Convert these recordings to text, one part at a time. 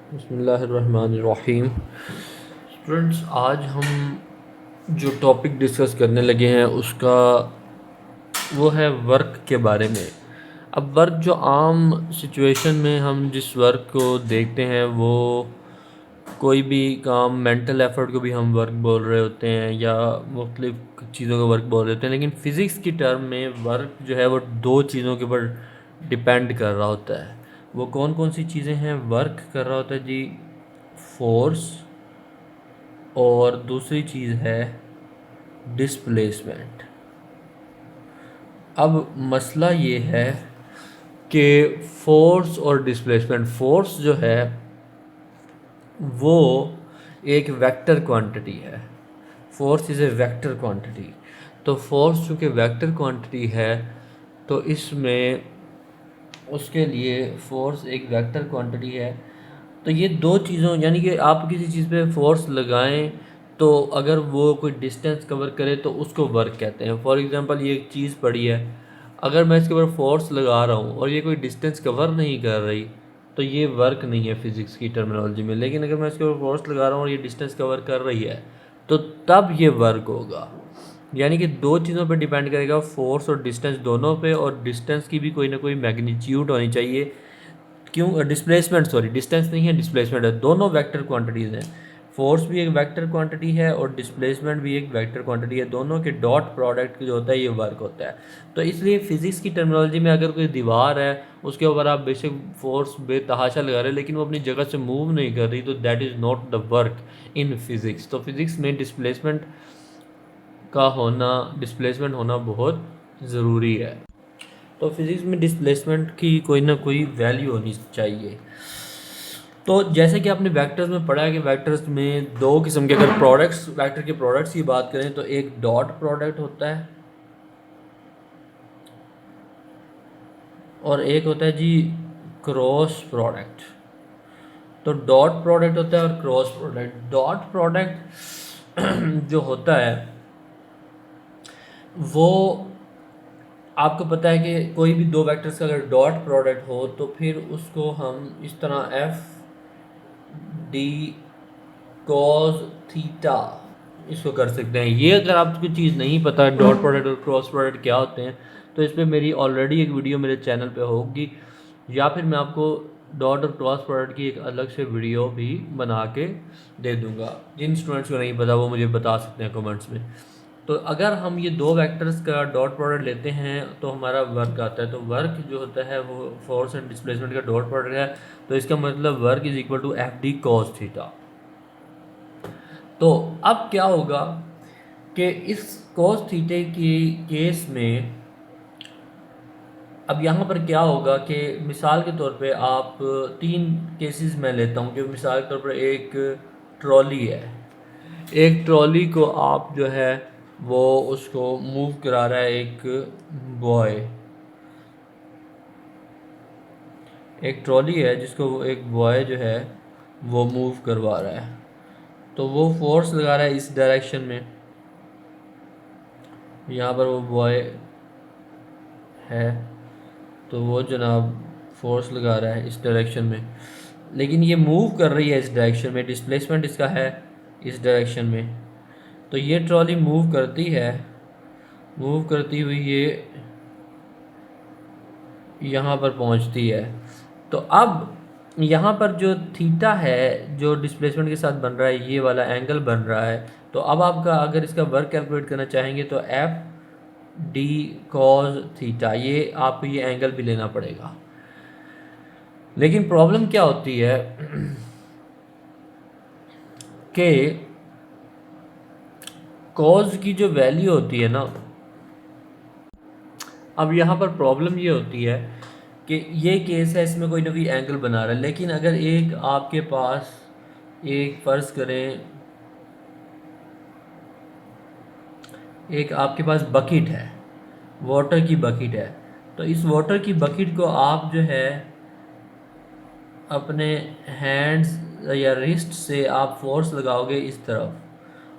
बिस्मिल्लाहिर्रहमानिर्रहीम। स्टूडेंट्स, आज हम जो टॉपिक डिस्कस करने लगे हैं उसका वो है वर्क के बारे में। अब वर्क जो आम सिचुएशन में हम जिस वर्क को देखते हैं वो कोई भी काम, मेंटल एफर्ट को भी हम वर्क बोल रहे होते हैं या मुख्तलिफ चीज़ों को वर्क बोल रहे होते हैं, लेकिन फ़िज़िक्स की टर्म में वर्क जो है वो दो चीज़ों के ऊपर डिपेंड कर रहा होता है। वो कौन कौन सी चीज़ें हैं? वर्क कर रहा होता है जी फोर्स, और दूसरी चीज़ है डिस्प्लेसमेंट। अब मसला ये है कि फोर्स और डिस्प्लेसमेंट, फोर्स जो है वो एक वेक्टर क्वांटिटी है। Force is a vector quantity. तो फोर्स चूँकि वेक्टर क्वांटिटी है तो इसमें उसके लिए फोर्स एक वेक्टर क्वांटिटी है। तो ये दो चीज़ों, यानी कि आप किसी चीज़ पे फोर्स लगाएं तो अगर वो कोई डिस्टेंस कवर करे तो उसको वर्क कहते हैं। फॉर एग्जांपल, ये एक चीज़ पड़ी है, अगर मैं इसके ऊपर फोर्स लगा रहा हूँ और ये कोई डिस्टेंस कवर नहीं कर रही तो ये वर्क नहीं है फिज़िक्स की टर्मिनोलॉजी में। लेकिन अगर मैं इसके ऊपर फोर्स लगा रहा हूँ और ये डिस्टेंस कवर कर रही है तो तब ये वर्क होगा। यानी कि दो चीज़ों पे डिपेंड करेगा, फोर्स और डिस्टेंस दोनों पे, और डिस्टेंस की भी कोई ना कोई मैग्नीट्यूड होनी चाहिए। क्यों? डिस्प्लेसमेंट, सॉरी, डिस्टेंस नहीं है, डिस्प्लेसमेंट है। दोनों वेक्टर क्वांटिटीज़ हैं। फोर्स भी एक वेक्टर क्वांटिटी है और डिस्प्लेसमेंट भी एक वेक्टर क्वांटिटी है। दोनों के डॉट प्रोडक्ट जो होता है ये वर्क होता है। तो इसलिए फिज़िक्स की टर्मिनोलॉजी में अगर कोई दीवार है उसके ऊपर आप बेशक फोर्स बेतहाशा लगा रहे हैं लेकिन वो अपनी जगह से मूव नहीं कर रही, तो that is not the work in physics. तो फिज़िक्स में डिस्प्लेसमेंट होना बहुत ज़रूरी है। तो फिज़िक्स में डिस्प्लेसमेंट की कोई ना कोई वैल्यू होनी चाहिए। तो जैसे कि आपने वेक्टर्स में पढ़ा है कि वेक्टर्स में दो किस्म के, अगर प्रोडक्ट्स, वेक्टर के प्रोडक्ट्स की बात करें तो एक डॉट प्रोडक्ट होता है और एक होता है जी क्रॉस प्रोडक्ट। तो डॉट प्रोडक्ट होता है और क्रॉस प्रोडक्ट। डॉट प्रोडक्ट जो होता है वो, आपको पता है कि कोई भी दो वेक्टर्स का अगर डॉट प्रोडक्ट हो तो फिर उसको हम इस तरह एफ डी कॉस थीटा इसको कर सकते हैं। ये अगर आपको चीज़ नहीं पता डॉट प्रोडक्ट और क्रॉस प्रोडक्ट क्या होते हैं तो इस पर मेरी ऑलरेडी एक वीडियो मेरे चैनल पे होगी, या फिर मैं आपको डॉट और क्रॉस प्रोडक्ट की एक अलग से वीडियो भी बना के दे दूंगा। जिन स्टूडेंट्स को नहीं पता वो मुझे बता सकते हैं कमेंट्स में। तो अगर हम ये दो वेक्टर्स का डॉट प्रोडक्ट लेते हैं तो हमारा वर्क आता है। तो वर्क जो होता है वो फोर्स एंड डिस्प्लेसमेंट का डॉट प्रोडक्ट है। तो इसका मतलब work is equal to F D cos theta. तो अब क्या होगा कि इस cos थीटे की केस में अब यहाँ पर क्या होगा कि मिसाल के तौर पे आप तीन केसेस मैं लेता हूँ कि मिसाल के तौर पर एक ट्रॉली है। एक ट्रॉली को आप जो है वो उसको मूव करा रहा है बॉय। एक ट्रॉली है जिसको एक बॉय जो है वो मूव करवा रहा है। तो वो फोर्स लगा रहा है इस डायरेक्शन में, यहाँ पर वो बॉय है तो वो जनाब फोर्स लगा रहा है इस डायरेक्शन में, लेकिन ये मूव कर रही है इस डायरेक्शन में। डिस्प्लेसमेंट इसका है इस डायरेक्शन में। तो ये ट्रॉली मूव करती है, मूव करती हुई ये यहाँ पर पहुँचती है। तो अब यहाँ पर जो थीटा है जो डिस्प्लेसमेंट के साथ बन रहा है, ये वाला एंगल बन रहा है। तो अब आपका अगर इसका वर्क कैलकुलेट करना चाहेंगे तो एफ डी कॉस थीटा, ये आपको ये एंगल भी लेना पड़ेगा। लेकिन प्रॉब्लम क्या होती है कि कॉज की जो वैल्यू होती है ना, अब यहाँ पर प्रॉब्लम ये होती है कि ये केस है, इसमें कोई ना कोई एंगल बना रहा है। लेकिन अगर एक आपके पास एक फ़र्ज़ करें, एक आपके पास बकेट है, वाटर की बकेट है, तो इस वाटर की बकेट को आप जो है अपने हैंड्स या रिस्ट से आप फोर्स लगाओगे इस तरफ,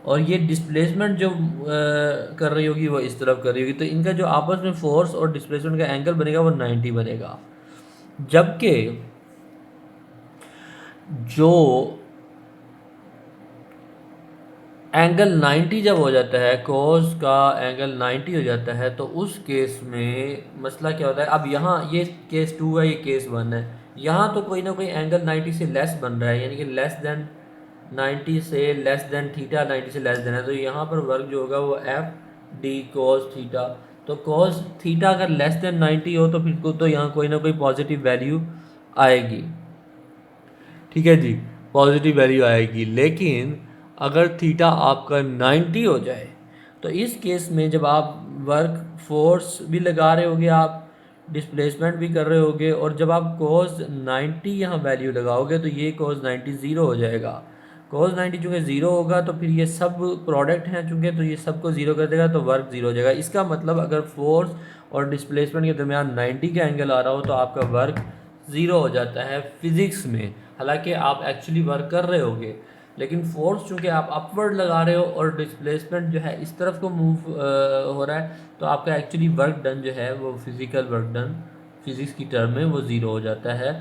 और ये डिस्प्लेसमेंट जो कर रही होगी वो इस तरफ कर रही होगी। तो इनका जो आपस में फोर्स और डिस्प्लेसमेंट का एंगल बनेगा वो 90 बनेगा। जबकि जो एंगल 90 जब हो जाता है, कोस का एंगल 90 हो जाता है, तो उस केस में मसला क्या होता है। अब यहाँ ये केस 2 है, ये केस 1 है। यहाँ तो कोई ना कोई एंगल 90 से लेस बन रहा है, यानी कि लेस देन 90 से लेस देन थीटा 90 से लेस देन है, तो यहाँ पर वर्क जो होगा वो एफ डी कोस थीटा। तो कोस थीटा अगर लेस देन 90 हो तो फिर तो यहाँ कोई ना कोई पॉजिटिव वैल्यू आएगी। ठीक है जी, पॉजिटिव वैल्यू आएगी। लेकिन अगर थीटा आपका 90 हो जाए तो इस केस में जब आप वर्क फोर्स भी लगा रहे होगे, आप डिस्प्लेसमेंट भी कर रहे होगे, और जब आप कोस 90 यहाँ वैल्यू लगाओगे तो ये कोस 90 ज़ीरो हो जाएगा। कोस 90 चूँकि ज़ीरो होगा तो फिर ये सब प्रोडक्ट हैं चूँकि, तो ये सबको ज़ीरो कर देगा, तो वर्क ज़ीरो हो जाएगा। इसका मतलब अगर फोर्स और डिस्प्लेसमेंट के दरमियान 90 का एंगल आ रहा हो तो आपका वर्क ज़ीरो हो जाता है फिज़िक्स में। हालांकि आप एक्चुअली वर्क कर रहे होगे, लेकिन फोर्स चूँकि आप अपवर्ड लगा रहे हो और डिस्प्लेसमेंट जो है इस तरफ को मूव हो रहा है, तो आपका एक्चुअली वर्क डन जो है वो फिज़िकल वर्क डन फिज़िक्स की टर्म में वो ज़ीरो हो जाता है।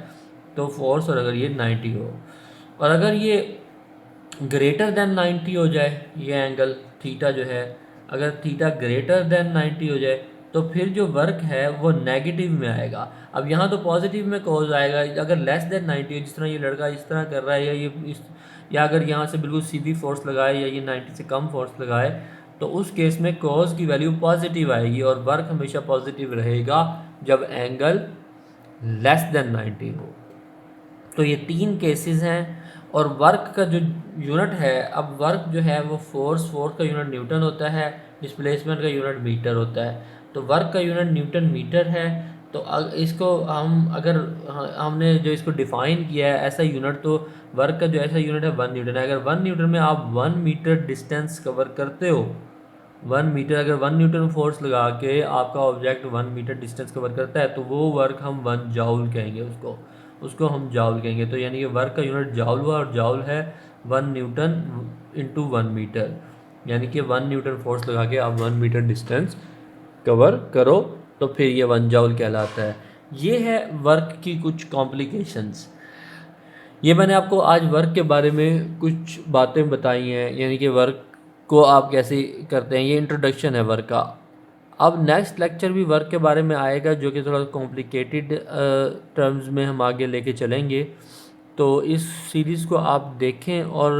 तो फोर्स और अगर ये 90 हो, और अगर ये ग्रेटर देन 90 हो जाए, ये एंगल थीटा जो है, अगर थीटा ग्रेटर देन 90 हो जाए तो फिर जो वर्क है वो नेगेटिव में आएगा। अब यहाँ तो पॉजिटिव में कॉज आएगा अगर लेस देन 90 हो, जिस तरह ये लड़का इस तरह कर रहा है, या ये इस, या अगर यहाँ से बिल्कुल सीधी फोर्स लगाए, या ये 90 से कम फोर्स लगाए, तो उस केस में कॉज की वैल्यू पॉजिटिव आएगी, और वर्क हमेशा पॉजिटिव रहेगा जब एंगल लेस देन 90 हो। तो ये 3 केसेस हैं। और वर्क का जो यूनिट है, अब वर्क जो है वो फोर्स का यूनिट न्यूटन होता है, डिस्प्लेसमेंट का यूनिट मीटर होता है। तो वर्क का यूनिट न्यूटन मीटर है। तो इसको हम अगर हमने जो इसको डिफ़ाइन किया है ऐसा यूनिट, तो वर्क का जो ऐसा यूनिट है 1 न्यूटन है। अगर 1 न्यूटन में आप 1 मीटर डिस्टेंस कवर करते हो, 1 मीटर, अगर 1 न्यूटन फोर्स लगा के आपका ऑब्जेक्ट 1 मीटर डिस्टेंस कवर करता है, तो वो वर्क हम 1 जाउल कहेंगे, उसको हम जाउल कहेंगे। तो यानी कि वर्क का यूनिट जाउल हुआ, और जाउल है 1 न्यूटन इंटू 1 मीटर, यानी कि 1 न्यूटन फोर्स लगा के आप 1 मीटर डिस्टेंस कवर करो तो फिर ये 1 जाउल कहलाता है। ये है वर्क की कुछ कॉम्प्लिकेशंस। ये मैंने आपको आज वर्क के बारे में कुछ बातें बताई हैं, यानी कि वर्क को आप कैसे करते हैं, ये इंट्रोडक्शन है वर्क का। अब नेक्स्ट लेक्चर भी वर्क के बारे में आएगा, जो कि थोड़ा कॉम्प्लिकेटेड टर्म्स में हम आगे लेके चलेंगे। तो इस सीरीज़ को आप देखें और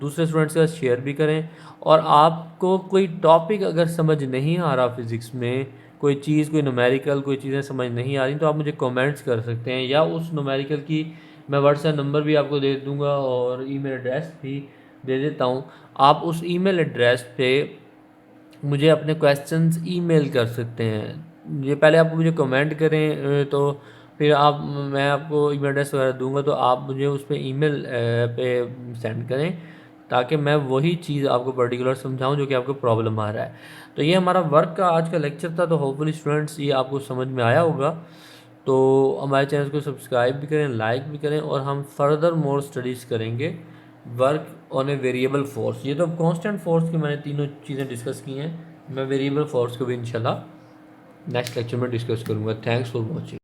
दूसरे स्टूडेंट्स के साथ शेयर भी करें। और आपको कोई टॉपिक अगर समझ नहीं आ रहा फिज़िक्स में, कोई चीज़, कोई न्यूमेरिकल, कोई चीज़ें समझ नहीं आ रही, तो आप मुझे कमेंट्स कर सकते हैं, या उस न्यूमेरिकल की मैं व्हाट्सएप नंबर भी आपको दे दूंगा और ईमेल एड्रेस भी दे देता हूँ। आप उस ईमेल एड्रेस पे मुझे अपने क्वेश्चंस ईमेल कर सकते हैं। ये पहले आप मुझे कमेंट करें, तो फिर मैं आपको ईमेल एड्रेस वगैरह दूंगा, तो आप मुझे उस पर ईमेल पे सेंड करें, ताकि मैं वही चीज़ आपको पर्टिकुलर समझाऊं जो कि आपको प्रॉब्लम आ रहा है। तो ये हमारा वर्क का आज का लेक्चर था। तो होपफुली स्टूडेंट्स ये आपको समझ में आया होगा। तो हमारे चैनल को सब्सक्राइब भी करें, लाइक भी करें, और हम फर्दर मोर स्टडीज़ करेंगे work on a variable force. ये तो कांस्टेंट फोर्स की मैंने तीनों चीज़ें डिस्कस की हैं, मैं वेरिएबल फोर्स को भी इंशाल्लाह नेक्स्ट लेक्चर में डिस्कस करूँगा। Thanks for watching.